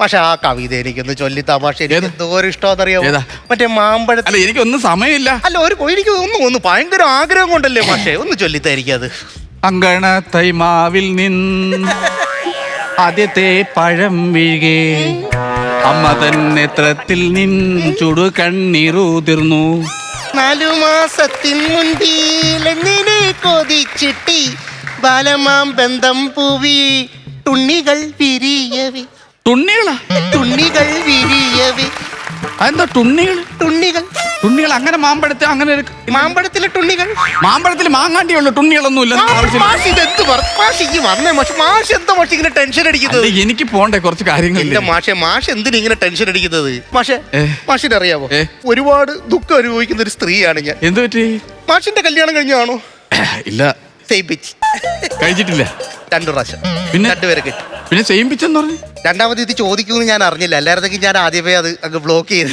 പക്ഷെ ആ കവിത എനിക്കൊന്ന് ചൊല്ലി തമാശ എനിക്ക് എന്തോരം ഇഷ്ടമാണെന്നറിയാമോ? മറ്റേ മാമ്പഴത്തിൽ. അല്ല എനിക്കൊന്നും സമയമില്ല. അല്ല എനിക്ക് ഒന്ന് ഭയങ്കര ആഗ്രഹം കൊണ്ടല്ലേ മാഷെ, ഒന്ന് ചൊല്ലിത്തായിരിക്കും അത്. അങ്കണ തൈമാവിൽ നിന്ന് ആദ്യത്തെ പഴം വീഴേ, അമ്മ തൻ നേത്രത്തിൽ നിൻ ചുടു കണ്ണീറുതിർന്നു. 4 മാസത്തിൻ മുൻപിലെങ്ങനെ കൊതിച്ചിട്ടി ബാലമാം ബന്ധം പൂവി തുണ്ണികൾ വിരിയവേ. തുണ്ണികളാ? തുണ്ണികൾ വിരിയവേ. അതെന്താ തുണ്ണികൾ? തുണ്ണികൾ അങ്ങനെ മാമ്പഴത്തെ അങ്ങനെ മാമ്പഴത്തിലെ തുണ്ണികൾ. മാമ്പഴത്തിൽ മാങ്ങാണ്ടിയുള്ള തുണ്ണികളൊന്നും ഇല്ല. ഇങ്ങനെ ടെൻഷൻ അടിക്കുന്നത്? എനിക്ക് പോണ്ടേ കുറച്ച് കാര്യങ്ങളില്ല. മാഷ് എന്തിനാ ഇങ്ങനെ ടെൻഷൻ അടിക്കുന്നത്? മാഷിനെ അറിയാമോ, ഒരുപാട് ദുഃഖം അനുഭവിക്കുന്ന ഒരു സ്ത്രീയാണ് ഞാൻ. എന്ത് പറ്റി? മാഷിന്റെ കല്യാണം കഴിഞ്ഞാണോ? ഇല്ല, കഴിച്ചിട്ടില്ല. 2 പ്രാവശ്യം, പിന്നെ 2 പേരെ കിട്ടി. പിന്നെ ചെയ്യിപ്പിച്ചെന്ന് പറഞ്ഞു. രണ്ടാമത് ഇത് ചോദിക്കുമെന്ന് ഞാൻ അറിഞ്ഞില്ല, അല്ലായിരുന്നെങ്കിൽ ഞാൻ ആദ്യമേ അത് അങ്ങ് ബ്ലോക്ക് ചെയ്ത്